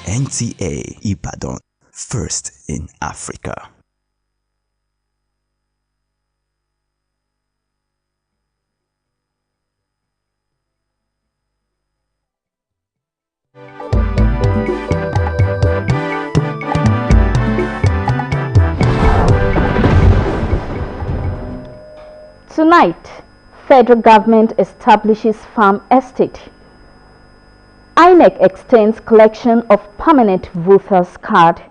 NTA Ibadan, first in Africa. Tonight, federal government establishes farm estate. INEC extends collection of permanent voters card.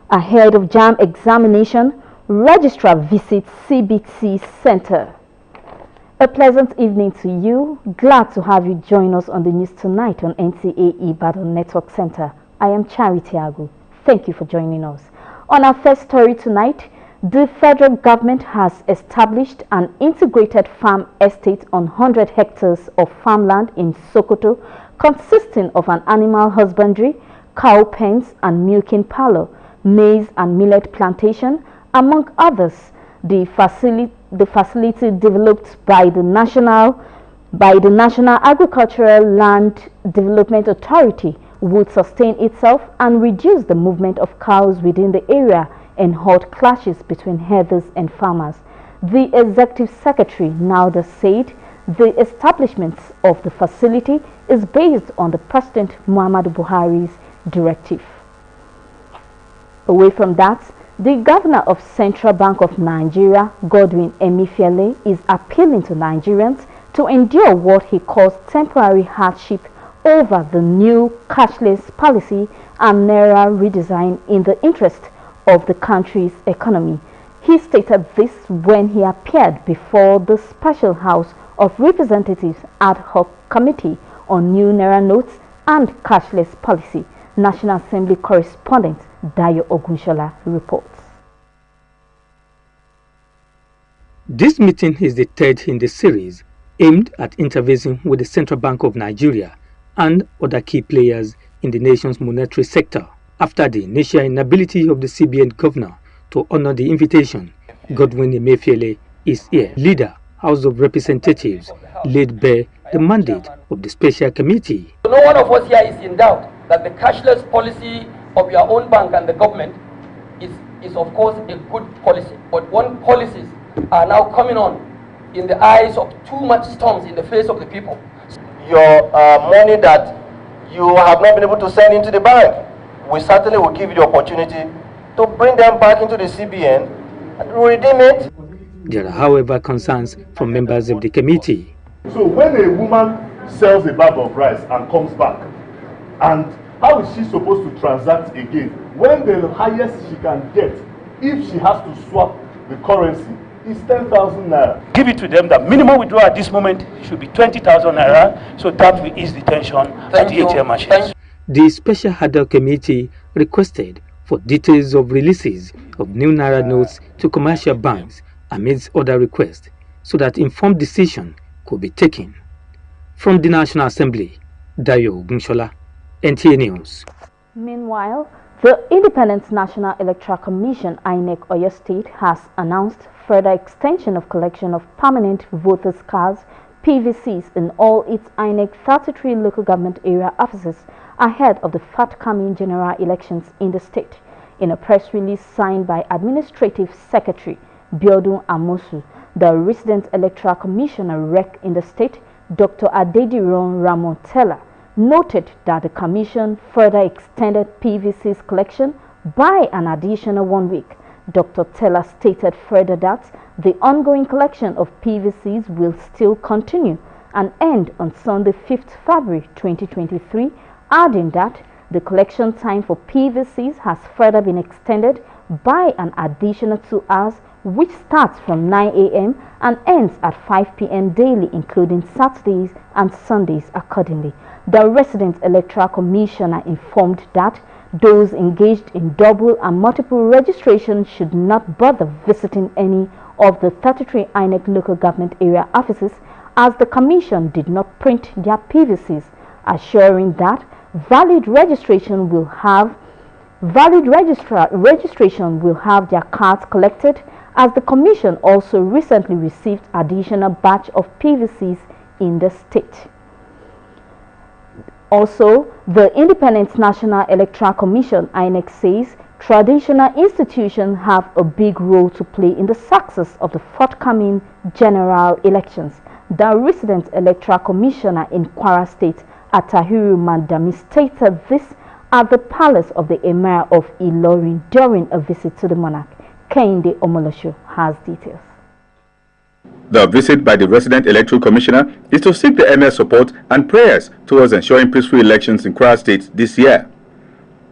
Ahead of JAM examination, registrar visits CBT Center. A pleasant evening to you. Glad to have you join us on the news tonight on NTA Ibadan Network Center. I am Charity Agu. Thank you for joining us. On our first story tonight, the federal government has established an integrated farm estate on 100 hectares of farmland in Sokoto, consisting of an animal husbandry, cow pens and milking parlor, maize and millet plantation, among others. The facility developed by the National Agricultural Land Development Authority would sustain itself and reduce the movement of cows within the area and halt clashes between herders and farmers. The executive secretary Nauda said the establishment of the facility is based on the President Muhammadu Buhari's directive. Away from that, the governor of Central Bank of Nigeria, Godwin Emefiele, is appealing to Nigerians to endure what he calls temporary hardship over the new cashless policy and naira redesign in the interest of the country's economy. He stated this when he appeared before the Special House of Representatives Ad Hoc Committee on New Naira Notes and Cashless Policy. National Assembly correspondent Dayo Ogunshola reports. This meeting is the third in the series aimed at interfacing with the Central Bank of Nigeria and other key players in the nation's monetary sector. After the initial inability of the CBN governor to honor the invitation, Godwin Emefiele is here. Leader, House of Representatives, laid bare the mandate of the special committee. No one of us here is in doubt that the cashless policy of your own bank and the government is of course a good policy. But when policies are now coming on in the eyes of too much storms in the face of the people. Your money that you have not been able to send into the bank, we certainly will give you the opportunity to bring them back into the CBN and redeem it. There are, however, concerns from members of the committee. So when a woman sells a bag of rice and comes back, and how is she supposed to transact again when the highest she can get, if she has to swap the currency, is 10,000 naira? Give it to them. The minimum withdrawal at this moment should be 20,000 naira, so that will ease the tension at the ATM machines. The Special Ad Hoc Committee requested for details of releases of new naira notes to commercial banks amidst other requests, so that informed decision could be taken. From the National Assembly, Dayo Ogunshola, NTA News. Meanwhile, the Independent National Electoral Commission (INEC) Oyo State has announced further extension of collection of permanent voters' cards (PVCs) in all its INEC 33 local government area offices ahead of the forthcoming general elections in the state. In a press release signed by Administrative Secretary Biodun Amosu, the resident electoral commissioner (REC) in the state, Dr. Adediran Ramontela, noted that the commission further extended PVC's collection by an additional 1 week. Dr. Teller stated further that the ongoing collection of PVCs will still continue and end on Sunday, 5th February 2023, adding that the collection time for PVCs has further been extended by an additional 2 hours, which starts from 9 a.m. and ends at 5 p.m. daily, including Saturdays and Sundays accordingly. The resident electoral commissioner informed that those engaged in double and multiple registration should not bother visiting any of the 33 INEC local government area offices, as the commission did not print their PVCs, assuring that valid registration will have their cards collected, as the commission also recently received additional batch of PVCs in the state. Also, the Independent National Electoral Commission (INEC) says traditional institutions have a big role to play in the success of the forthcoming general elections. The resident electoral commissioner in Kwara State, Atahiru Madami, stated this at the palace of the Emir of Ilorin during a visit to the monarch. Kehinde Omolosho has details. The visit by the resident electoral commissioner is to seek the Emir's support and prayers towards ensuring peaceful elections in Kwara State this year.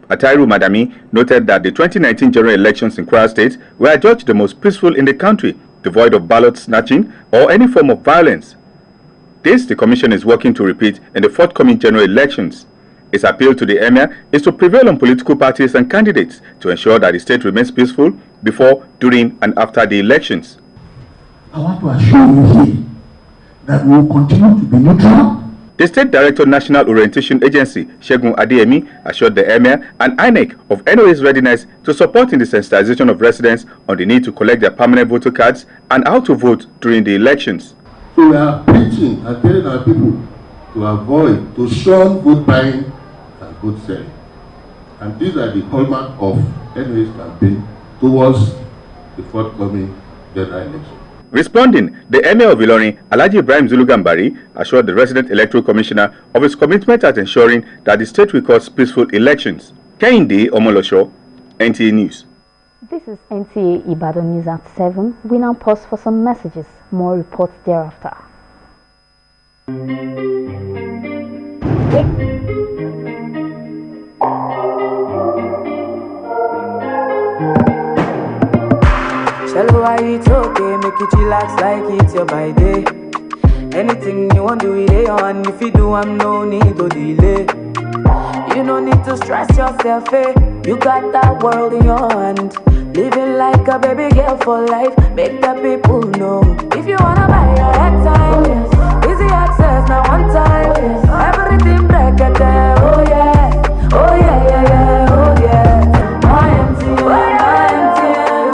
Atahiru Madami noted that the 2019 general elections in Kwara State were adjudged the most peaceful in the country, devoid of ballot snatching or any form of violence. This the commission is working to repeat in the forthcoming general elections. Its appeal to the Emir is to prevail on political parties and candidates to ensure that the state remains peaceful before, during and after the elections. I want to assure you here that we will continue to be neutral. The State Director National Orientation Agency, Segun Adeyemi, assured the Emir and INEC of NOA's readiness to support in the sensitization of residents on the need to collect their permanent voter cards and how to vote during the elections. So we are preaching and telling our people to shun vote buying and vote selling. And these are the hallmark of NOA's campaign towards the forthcoming general election. Responding, the Emir of Ilorin, Alhaji Ibrahim Zulu Gambari, assured the resident electoral commissioner of his commitment at ensuring that the state records peaceful elections. Kehinde Omolosho, NTA News. This is NTA Ibadan News at 7. We now pause for some messages. More reports thereafter. Tell why it's okay, make it relax like it's your by day. Anything you want to do it on, if you do, I'm no need to delay. You no need to stress yourself, eh? You got that world in your hand. Living like a baby girl for life, make the people know. If you wanna buy your headtime, easy access, now one time. Everything break it there, oh yeah, oh yeah, yeah, yeah, oh yeah. My MTN, my MTN,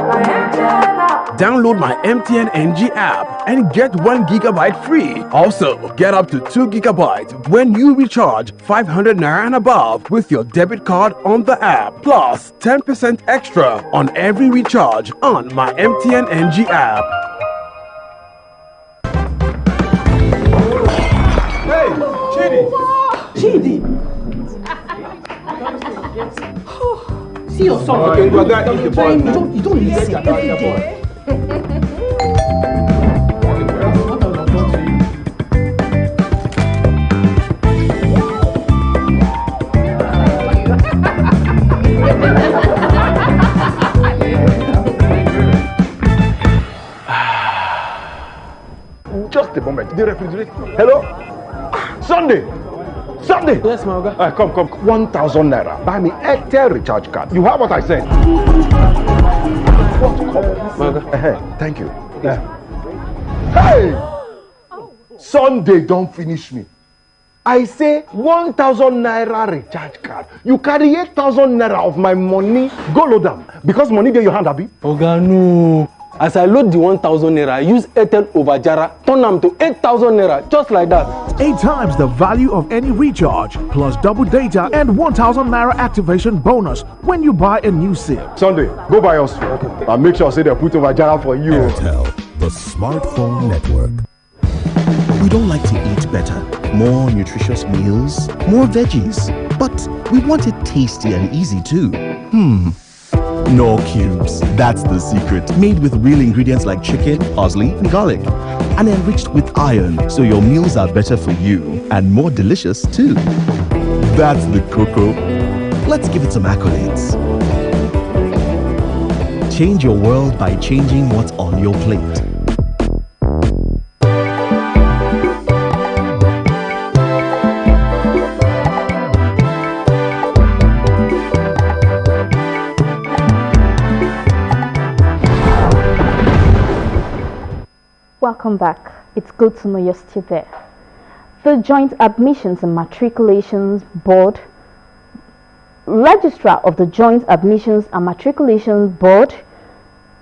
my MTN. Download my MTN NG app and get 1 GB free. Also, get up to 2 GB when you recharge 500 Naira and above with your debit card on the app. Plus 10% extra on every recharge on my MTN NG app. Hey, Chidi! See your son. Okay, you are going to eat the boy. You don't listen every day. Just a moment. The refrigerator. Hello? Sunday! Sunday! Yes, my guy. Come. 1,000 Naira. Buy me Airtel recharge card. You have what I said. What? Thank you. Hey! Sunday don't finish me. I say 1,000 Naira recharge card. You carry 8,000 Naira of my money. Go load them. Because money there your hand, Abi. Oga, no. As I load the 1,000 Naira, I use Airtel over Jara, turn them to 8,000 Naira, just like that. 8 times the value of any recharge, plus double data and 1,000 Naira activation bonus when you buy a new SIM. Sunday, go buy us. And make sure say they put over Jara for you. Airtel, the smartphone network. We don't like to eat better, more nutritious meals, more veggies, but we want it tasty and easy too. No cubes. That's the secret. Made with real ingredients like chicken, parsley, and garlic. And enriched with iron, so your meals are better for you and more delicious too. That's the cocoa. Let's give it some accolades. Change your world by changing what's on your plate. Welcome back. It's good to know you're still there. The Joint Admissions and Matriculations Board, Registrar of the Joint Admissions and Matriculation Board,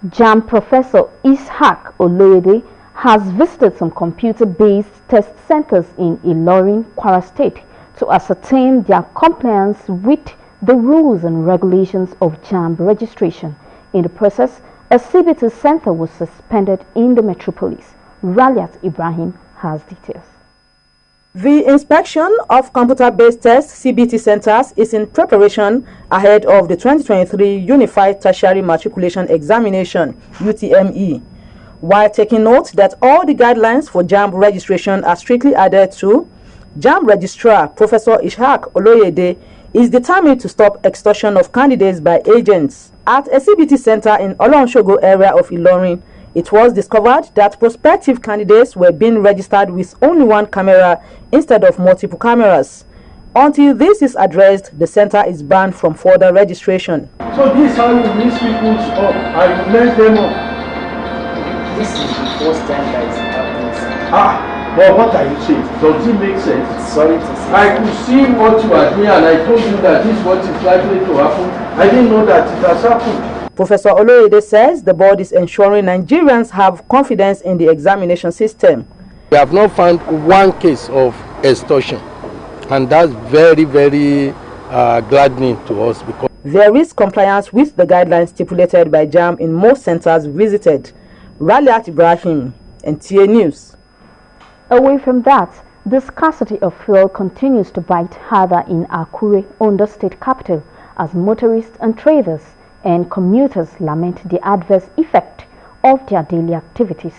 JAM Professor Ishaq Oloyede, has visited some computer-based test centers in Ilorin, Kwara State to ascertain their compliance with the rules and regulations of JAMB registration. In the process, a CBT center was suspended in the metropolis. Raliat Ibrahim has details. The inspection of computer-based test CBT centers is in preparation ahead of the 2023 Unified Tertiary Matriculation Examination (UTME). While taking note that all the guidelines for JAMB registration are strictly adhered to, JAMB Registrar Professor Ishaq Oloyede is determined to stop extortion of candidates by agents. At a CBT center in Olonshogo area of Ilorin, it was discovered that prospective candidates were being registered with only one camera instead of multiple cameras. Until this is addressed, the center is banned from further registration. So this is how you mix people up and you mess them up. This is the first time that is happening. But what are you saying? Does it make sense? Sorry to say. I could see what you are doing and I told you that this is what is likely to happen. I didn't know that it has happened. Professor Oloyede says the board is ensuring Nigerians have confidence in the examination system. We have not found one case of extortion, and that's very, very gladdening to us because there is compliance with the guidelines stipulated by JAMB in most centers visited. Raliat Ibrahim, NTA News. Away from that, the scarcity of fuel continues to bite harder in Akure, Ondo State capital, as motorists and traders and commuters lament the adverse effect of their daily activities.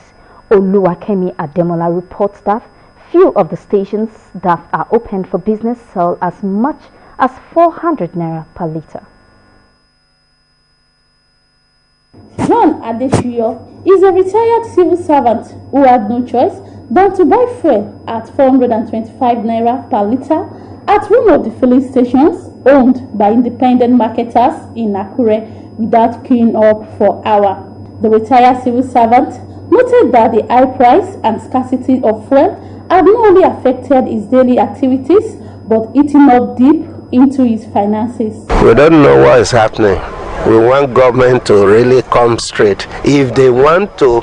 Oluwakemi Ademola reports that few of the stations that are open for business sell as much as 400 naira per litre. John Adeshuyo is a retired civil servant who had no choice than to buy fuel at 425 naira per litre at one of the filling stations owned by independent marketers in Akure without queuing up for hours. The retired civil servant noted that the high price and scarcity of fuel had not only affected his daily activities but eaten up deep into his finances. We don't know what is happening. We want government to really come straight. If they want to,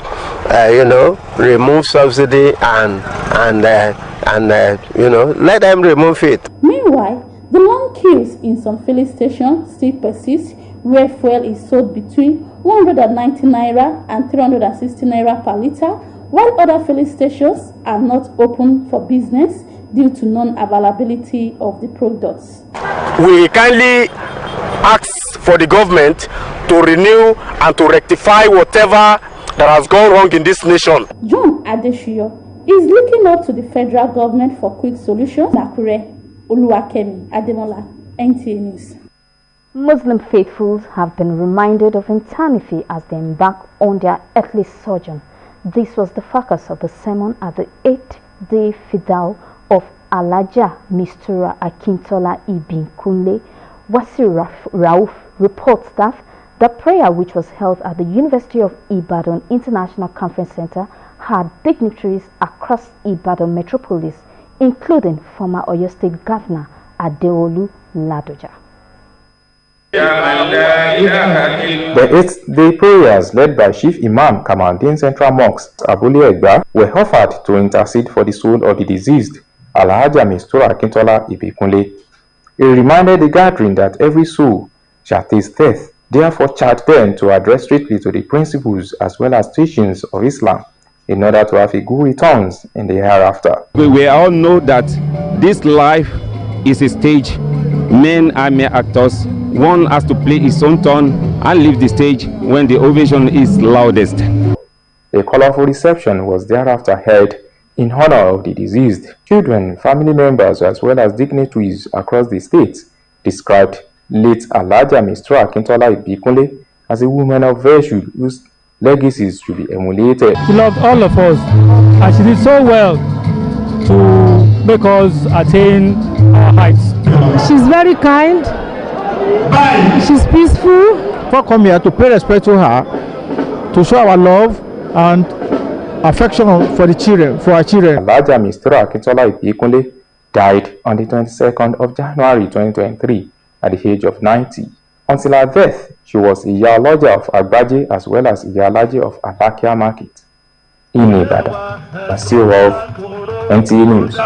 remove subsidy and let them remove it. Meanwhile, the long queues in some filling stations still persist, where fuel is sold between 190 naira and 360 naira per litre, while other filling stations are not open for business due to non-availability of the products. We kindly ask for the government to renew and to rectify whatever that has gone wrong in this nation. John Adeshuyo is looking up to the federal government for quick solutions. Nakure, Oluwakemi Ademola, NTA News. Muslim faithfuls have been reminded of eternity as they embark on their earthly sojourn. This was the focus of the sermon at the 8th-day Fidal of Alaja Mistura Akintola Ibn Kunle. Wasir Rauf reports that the prayer, which was held at the University of Ibadan International Conference Center, had dignitaries across Ibadan metropolis, including former Oyo State Governor Adeolu Ladoja. The 8th-day prayers led by Chief Imam Kamaldeen Central Mosque Abule Egba were offered to intercede for the soul of the deceased, Alhaja Mistura Akintola Ibikunle. He reminded the gathering that every soul shall taste death, therefore charged them to address strictly to the principles as well as teachings of Islam in order to have a good returns in the hereafter. We all know that this life is a stage. Men are mere actors. One has to play his own turn and leave the stage when the ovation is loudest. A colorful reception was thereafter held in honor of the deceased. Children, family members, as well as dignitaries across the states described late Alhaja Mistura Akintola Ibikunle as a woman of virtue whose legacies should be emulated. She loved all of us, and she did so well to make us attain our heights. She's very kind. She's peaceful. We come here to pay respect to her, to show our love and affection for the children, for our children. Alhaja Mistura Akintola Ibikunle died on the 22nd of January 2023 at the age of 90. Until her death, she was a Iyaloja of Agbaje as well as Iyalaje of Alakia Market. in Ibadan. Still of NTA News.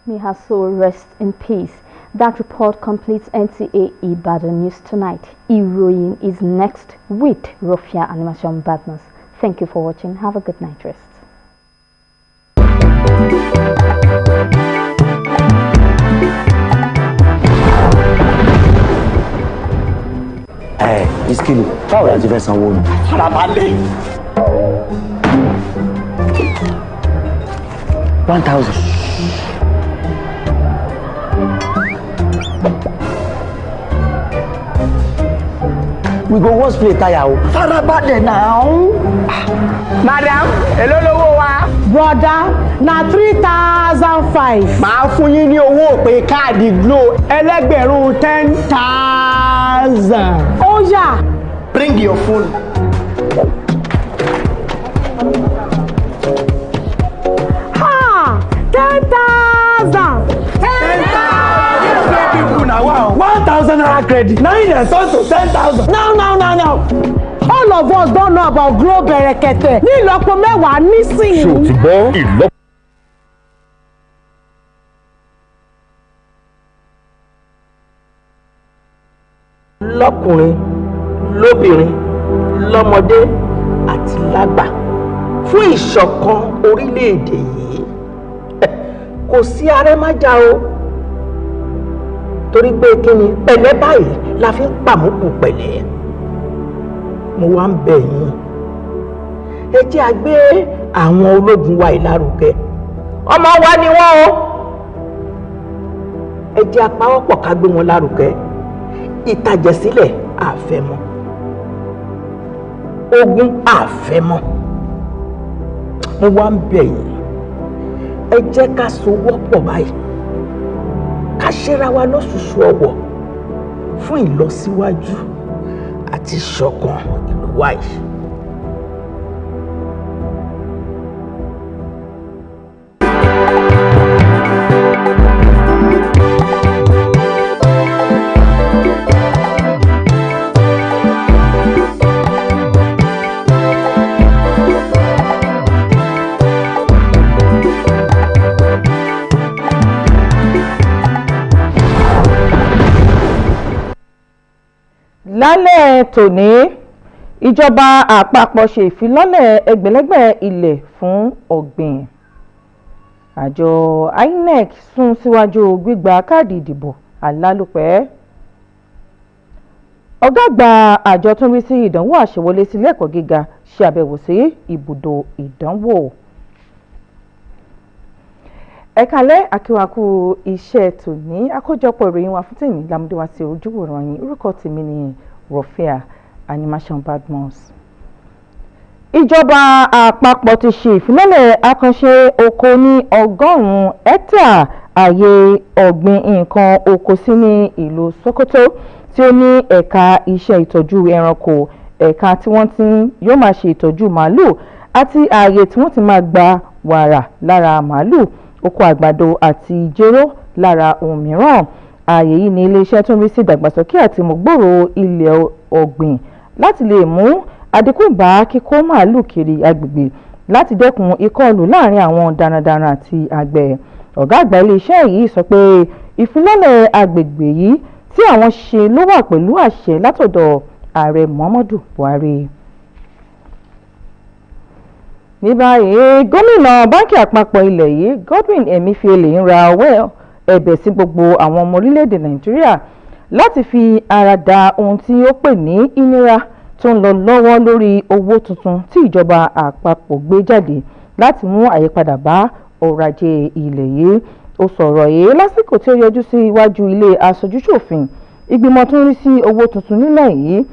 May her soul rest in peace. That report completes NTA Ibadan News tonight. Ìròyìn is next with Rofia Animation Badmus. Thank you for watching. Have a good night rest. Iskili, báwo la ti fẹ́ sanwó ni? Farabalẹ̀. 1,000. We go wash plate tire o. Farabalẹ̀ now. Madam, èló lówó wa? Brother, na 3,005. Màá fún yín ní owó òpè káàdì Glo ẹlẹ́gbẹ̀rún 10,000. Oh yeah. Bring your phone. Ha! 10,000. 1,000 naira credit. Now you dey turn to 10,000. Now. All of us don't know about Glo Berekete. Ní ìlọ́po mẹ́wàá nísìnyí. Ṣé o ti gbọ́ ìlọ́po? Lọ́kùnrin, lóbìnrin, lọ́mọdé àti lágbà fún ìṣọ̀kan orílẹ̀-èdè yìí. Kò sí arẹ́májà o. Torí pé kíni pẹ̀lẹ́ báyìí la fi ń pàmùkù pẹ̀lẹ́. Mo wá ń bẹ̀ yín. Ẹ jẹ́ a gbé àwọn ológun wa ìlárugẹ. Ọmọ wa ni wọ́n o. Ẹ jẹ́ a pawọ́pọ̀ ká gbé wọn lárugẹ. Ìtàjẹ̀sílẹ̀ àfẹ́mọ́. Ogun àfẹ́mọ́. Mo wá ń bẹ̀ yín. Ẹ jẹ́ ká sowọ́pọ̀ báyìí. Ká ṣera wa lọ́ṣùṣù ọwọ̀ fún ìlọsíwájú àti ìṣọ̀kan ìlú wa yìí. Lálẹ́ tòní ìjọba àpapọ̀ ṣe ìfilọ́lẹ̀ ẹgbẹ̀lẹ́gbẹ̀ ilẹ̀ fún ọ̀gbìn. Àjọ INEC sún síwájú gbígba káàdì ìdìbò alálòpẹ́. Ọ̀gá àgbà àjọ tó ń rí sí ìdánwò àṣewọlé sílé ẹ̀kọ́ gíga ṣe àbẹ̀wò sí ibùdó ìdánwò. Ẹ̀kálẹ́ àkíwákú iṣẹ́ tòní àkójọpọ̀ ìròyìn wa fún tèmi lámúdé wá sí ojúwòrán yín. Orúkọ tèmi ni Rofia Animation Badmus. Ìjọba àpapọ̀ ti ṣe ìfilọ́lẹ̀ àkànṣe oko ní 100 hẹ́tà ààyè ọ̀gbìn nǹkan oko sí ní ìlú Sokoto tí ó ní ẹ̀ka iṣẹ́ ìtọ́jú ẹranko, ẹ̀ka tí wọ́n ti yóò máa ṣe ìtọ́jú màálù àti ààyè tí wọ́n ti máa gba wàrà lára màálù, oko àgbàdo àti jéró lára ohun mìíràn. Ààyè yìí ní iléeṣẹ́ tó ń rí sí ìdàgbàsókè àti ìmúgbòòrò ilẹ̀ ọ̀gbìn láti lè mú àdínkù bá kíkó màálù kiri agbègbè láti dẹ́kun ìkọlù láàrin àwọn darandaran àti àgbẹ̀. Ọ̀gá àgbà iléeṣẹ́ yìí sọ pé ìfilọ́lẹ̀ agbègbè yìí tí àwọn ṣe ló wà pẹ̀lú àṣẹ látọ̀dọ̀ ààrẹ Muhammadu Buhari. Ní báyìí gómìnà báńkì àpapọ̀ ilẹ̀ yìí Godwin Emefiele ń ra ọwọ́ ẹ̀bẹ̀ sí gbogbo àwọn ọmọ orílẹ̀-èdè Nàìjíríà láti fi ara da ohun tí ó pè ní ìnira tó ń lọ lọ́wọ́ lórí owó tuntun tí ìjọba àpapọ̀ gbé jáde láti mú àyípadà bá ọrọ̀ ajé ilẹ̀ yìí. Ó sọ̀rọ̀ yìí lásìkò tí ó yọjú sí iwájú ilé aṣojú-ṣòfin ìgbìmọ̀ tó ń rí sí owó tuntun nílẹ̀ yìí.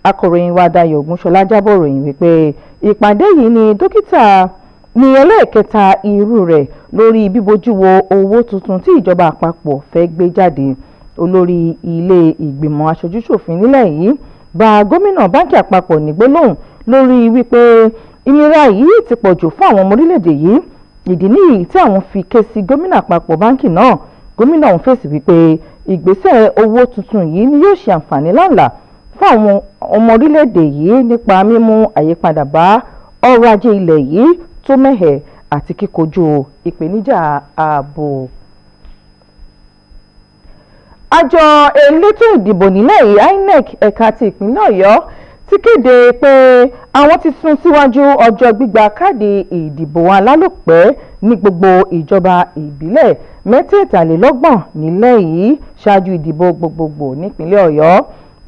Akọ̀ròyìn wa Dayọ̀ Ògúnṣọlá jábọ̀ ròyìn wípé ìpàdé yìí ni dókítà ní ẹlẹ́ẹ̀kẹta irú rẹ̀ lórí bíbójú wo owó tuntun tí ìjọba àpapọ̀ fẹ́ gbé jáde. Olórí ilé ìgbìmọ̀ aṣojú-ṣòfin nílẹ̀ yìí bá gómìnà báńkì àpapọ̀ ní gbólóhùn lórí wípé ìnira yìí ti pọ̀jù fún àwọn ọmọ orílẹ̀-èdè yìí. Ìdí nìyí tí àwọn fi ké sí gómìnà àpapọ̀ báńkì náà. Gómìnà ọ̀hún fèsì wípé ìgbésẹ̀ owó tuntun yìí ni yóò ṣe àǹfààní ńláńlá fún àwọn ọmọ orílẹ̀-èdè yìí nípa mímú àyípadà bá ọrọ̀ ajé ilẹ̀ yìí tó mẹ́hẹ̀ àti kíkojú ìpèníjà ààbò. Àjọ elétò ìdìbò nílẹ̀ yìí INEC ẹ̀ka ti ìpínlẹ̀ Ọ̀yọ́ ti kéde pé àwọn ti sún síwájú ọjọ́ gbígba káàdì ìdìbò alálòpẹ́ ní gbogbo ìjọba ìbílẹ̀ 33 nílẹ̀ yìí ṣáájú ìdìbò gbogbogbò nípínlẹ̀ Ọ̀yọ́.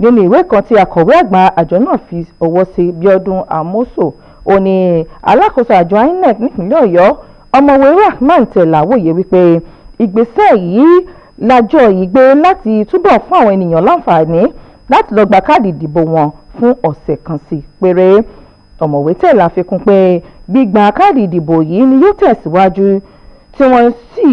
Nínú ìwé kan tí akọ̀wé àgbà àjọ náà fi ọwọ́ sí Bíọ́dún Àmósò, ó ní alákòóso àjọ INEC nípínlẹ̀ Ọ̀yọ́ ọ̀mọ̀wé Rahman Tẹ̀láwòye wípé ìgbésẹ̀ yìí lájọ yìí gbé láti túbọ̀ fún àwọn ènìyàn láǹfààní láti lọ gba káàdì ìdìbò wọn fún ọ̀sẹ̀ kan sí péré. Ọ̀mọ̀wé Tẹ̀lá fi kún pé gbígba káàdì ìdìbò yìí ni yóò tẹ̀síwájú tí wọ́n sì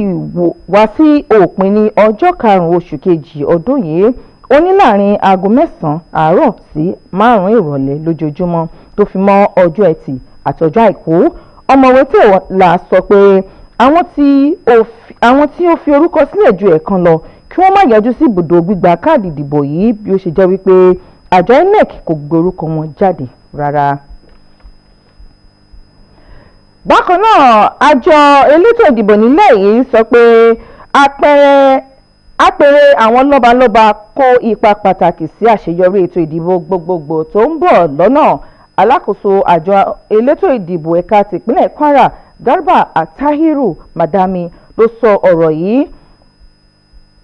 wá sí òpin ní ọjọ́ 5 oṣù kejì ọdún yìí. Ó ní láàrin aago 9 àárọ̀ sí 5 ìrọ̀lẹ́ lójoojúmọ́ tó fi mọ́ ọjọ́ Ẹtì àti ọjọ́ Àìkú. Ọ̀mọ̀wé Tẹ̀lá sọ pé àwọn tí ó fi orúkọ sílẹ̀ ju ẹ̀kan lọ kí wọ́n má yọjú sí ibùdó gbígba káàdì ìdìbò yìí bí ó ṣe jẹ́ wípé àjọ INEC kò gbé orúkọ wọn jáde rárá. Bákan náà, àjọ elétò ìdìbò nílẹ̀ yìí sọ pé àpẹẹrẹ àwọn lọ́balọ́ba kó ipa pàtàkì sí àṣeyọrí ètò ìdìbò gbogbogbò tó ń bọ̀ lọ́nà. Alákòóso àjọ elétò ìdìbò ẹ̀ka tìpínlẹ̀ Kwara Garba Atahiru Madami ló sọ ọ̀rọ̀ yìí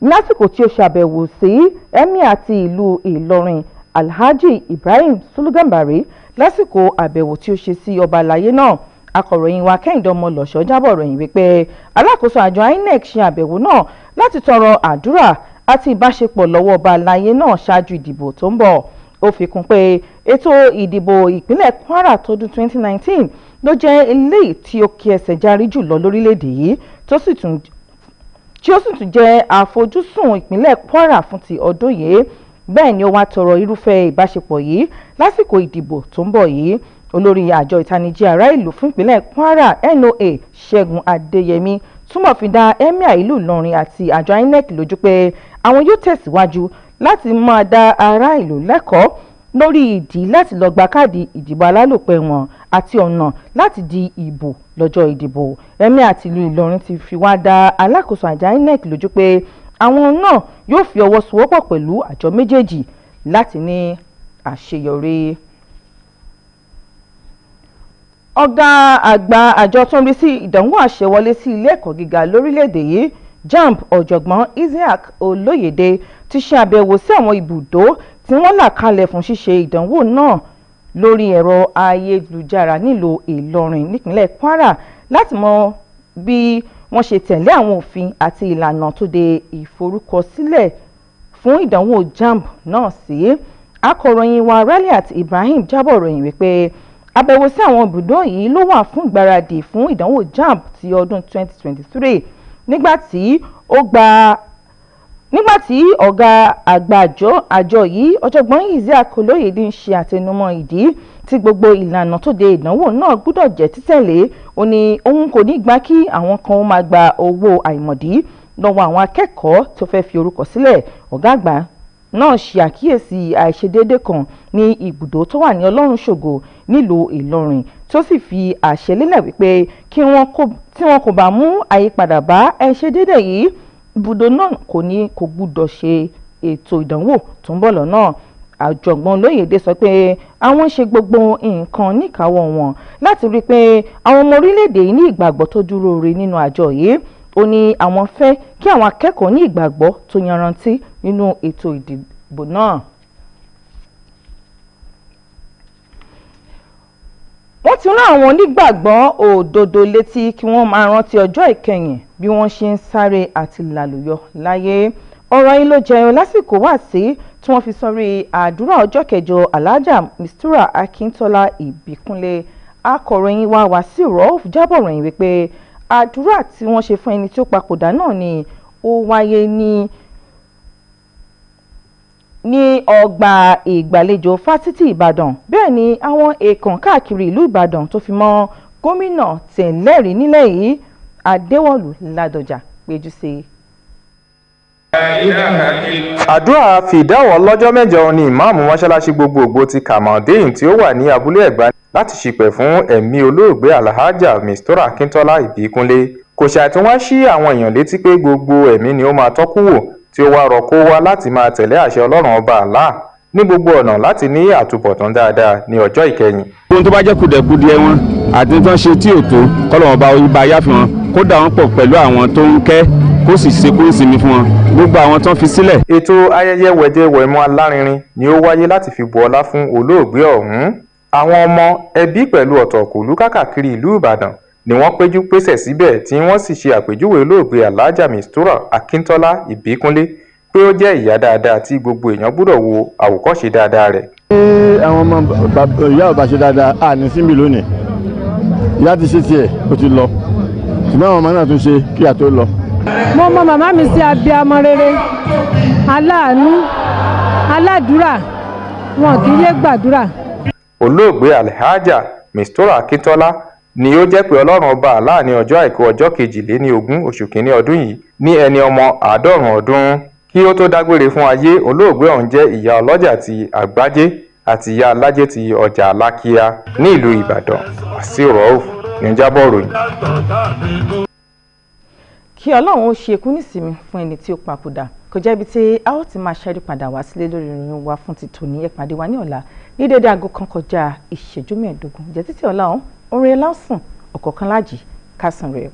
lásìkò tí ó ṣàbẹ̀wò sí Emir àti ìlú Ìlọrin Alhaji Ibrahim Sulugambari lásìkò àbẹ̀wò tí ó ṣe sí ọba àlàyé náà. Akọ̀ròyìn wa Kẹ́hìndé Ọmọlọ́ṣọ́ jábọ̀ ròyìn wípé alákòóso àjọ INEC ṣe àbẹ̀wò náà láti tọrọ àdúrà àti ìbáṣepọ̀ lọ́wọ́ ọba àlàyé náà ṣáájú ìdìbò tó ń bọ̀. Ó fi kún pé ètò ìdìbò ìpínlẹ̀ Kwara tọdún 2019 ló jẹ́ eléyìí tí ó kí ẹsẹ̀ járí jùlọ lórílẹ̀‐èdè yìí tí ó sì tún jẹ́ àfojúsùn ìpínlẹ̀ Kwara fún ti ọdún yìí. Bẹ́ẹ̀ ni ó wá tọrọ irúfẹ́ ìbáṣepọ̀ yìí lásìkò ìdìbò tó ń bọ̀ yìí. Olórí àjọ ìtanijí ará ìlú fún ìpínlẹ̀ Kwara NOA Ṣẹ́gun Adéyẹmí túmọ̀ fi dá Emir ìlú Ìlọrin àti àjọ INEC lójú pé àwọn yóò tẹ̀síwájú láti máa dá ará ìlú lẹ́kọ̀ọ́ lórí ìdí láti lọ gba káàdì ìdìbò alálòpẹ́ wọn àti ọ̀nà láti di ìbò lọ́jọ́ ìdìbò. Emir àti ìlú Ìlọrin ti fi wá dá alákòóso àjọ INEC lójú pé àwọn náà yóò fi ọwọ́ sowọ́pọ̀ pẹ̀lú àjọ méjèèjì láti ní àṣeyọrí. Ọ̀gá àgbà àjọ tó ń rí sí ìdánwò àṣewọlé sí ilé ẹ̀kọ́ gíga lórílẹ̀‐èdè yìí JAMB ọ̀jọ̀gbọ́n Isiaq Olóyèdè ti ṣe àbẹ̀wò sí àwọn ibùdó tí wọ́n là kalẹ̀ fún ṣíṣe ìdánwò náà lórí ẹ̀rọ ayélujára nílùú Ìlọrin nípínlẹ̀ Kwara láti mọ bí wọ́n ṣe tẹ̀lé àwọn òfin àti ìlànà tó de ìforúkọsílẹ̀ fún ìdánwò JAMB náà sí. Akọ̀ròyìn wa Raliat Ibrahim jábọ̀ ròyìn wípé àbẹ̀wò sí àwọn ibùdó yìí ló wà fún ìgbáradì fún ìdánwò JAMB ti ọdún 2023 nígbàtí ọ̀gá àgbà àjọ yìí ọ̀jọ̀gbọ́n Isiaq Olóyèdè ń ṣe àtẹnumọ́ ìdí tí gbogbo ìlànà tó de ìdánwò náà gbọ́dọ̀ jẹ́ títẹ̀lé. Ó ní òun kò ní gbà kí àwọn kan máa gba owó àìmọ̀dí lọ́wọ́ àwọn akẹ́kọ̀ọ́ tó fẹ́ fi orúkọ sílẹ̀. Ọ̀gá àgbà náà ṣe àkíyèsí àìṣedéédé kan ní ibùdó tó wà ní Ọlọ́run ṣògo nílùú Ìlọrin tó sì fi àṣẹ lélẹ̀ wípé tí wọn kò bá mú àyípadà bá àìṣedéédé yìí ibùdó náà kò gbúdọ̀ ṣe ètò ìdánwò tó ń bọ̀ lọ́nà. Ọ̀jọ̀gbọ́n Olóyèdè sọ pé àwọn ṣe gbogbo nǹkan níkàáwọ́ wọn láti rí i pé àwọn ọmọ orílẹ̀-èdè yìí ní ìgbàgbọ́ tó dúró re nínú àjọ yìí. Ó ní àwọn fẹ́ kí àwọn akẹ́kọ̀ọ́ ní ìgbàgbọ́ tó yanrantí nínú ètò ìdìbò náà. Wọ́n ti rán àwọn onígbàgbọ́ òdodo létí kí wọ́n máa rántí ọjọ́ ìkẹyìn bí wọ́n ṣe ń sáré àti làlùyọ láyé. Ọ̀rọ̀ yìí ló jẹyọ lásìkò wáàsí tí wọ́n fi sọrí àdúrà ọjọ́ kẹjọ Alhaja Mistura Akíntola Ìbíkúnlé. Akọ̀ròyìn wa Wàsíù Rọ́ọ̀f jábọ̀ ròyìn wípé àdúrà tí wọ́n ṣe fún ẹni tí ó papòdà náà ni ó wáyé ní ọgbà ìgbàlejò fásitì Ìbàdàn. Bẹ́ẹ̀ ni àwọn èèkàn káàkiri ìlú Ìbàdàn tó fi mọ́ gómìnà tẹ̀lẹ́rìí nílẹ̀ yìí Adéwọ̀lú Ládọjà péjú sí. Àdúrà fìdáwọ̀ lọ́jọ́ mẹ́jọ ni ìmáàmù mọ́ṣáláṣí gbogbogbò ti Kamaldeen tí ó wà ní abúlé Ẹ̀gbá láti ṣìpẹ̀ fún ẹ̀mí olóògbé Alhaja Mistura Akintola Ìbíkúnlé. Kò ṣàìtún wá sí àwọn èèyàn létí pé gbogbo ẹ̀mí ni ó máa tọ́kú wò, tí ó wá rọ kó wá láti máa tẹ̀lé àṣẹ Ọlọ́run ọba Allah ní gbogbo ọ̀nà láti ní àtúbọ̀tán dáadáa ní ọjọ́ ìkẹyìn. ohun tó bá jẹ́ kùdẹ̀kùdẹ̀ wọn àti tó ń ṣe tí ò tó kọ́lọ́wọ́n bá ibà yá fi wọn kó dà wọ́n pọ̀ pẹ̀lú àwọn tó ń kẹ́ kó sì ṣe kó sinmi fún wọn gbogbo àwọn tó ń fi sílẹ̀. Ètò ayẹyẹ wẹ̀jẹwẹ̀mu alárinrin ni ó wáyé láti fi bu ọlá fún olóògbé ọ̀hún. Àwọn ọmọ ẹbí pẹ̀lú ọ̀tọ̀kùlú káàkiri ìlú Ìbàdàn ni wọ́n péjú pésẹ̀ síbẹ̀ tí wọ́n sì ṣe àpèjúwe olóògbé Alhaja Mistura Akintola Ìbíkúnlé pé ó jẹ́ ìyá dáadáa tí gbogbo èèyàn gbọ́dọ̀ wo àwòkọ́ṣe dáadáa rẹ̀. àwọn ọmọ ìyá ò bá ṣe dáadáa à ní síbi lónìí ìyá ti ṣe tiẹ̀ ó ti lọ ṣùgbọ́n àwọn ọmọ náà tún ṣe kí a tó lọ. mo mọ màmá mi sí abiyamọ rere aláàánú aládùúrà wọn kì í yé gbàdúrà. Olóògbé Alhaja Mistura Akintola ni ó jẹ́ pé Ọlọ́run ọba Allah ní ọjọ́ àìkú ọjọ́ 22 oṣù kìíní ọdún yìí ní ẹni ọmọ 90 ọdún. Kí ó tó dágbére fún ayé, olóògbé ọ̀hún jẹ́ ìyá ọlọ́jà ti Àgbájé àti ìyá alájẹ ti ọjà Alákíá ní ìlú Ìbàdàn. Wàsíù Rauf ní ó jábọ̀ ròyìn. Kí Ọlọ́run ó ṣe ikú nísìmí fún ẹni tí ó papòdà kò jẹ́ ibi tí a ó ti máa ṣẹ́rí padà wá sílé lórí ìròyìn wa fún ti tòní. Ẹ pàdé wa ní ọ̀la ní dédé aago kan kọjá ìṣẹ́jú 15. Jẹ́ títí ọ̀la ọ̀hún orin ẹ̀ lásùn ọ̀kọ̀ọ̀kan lájì kásán rẹ̀.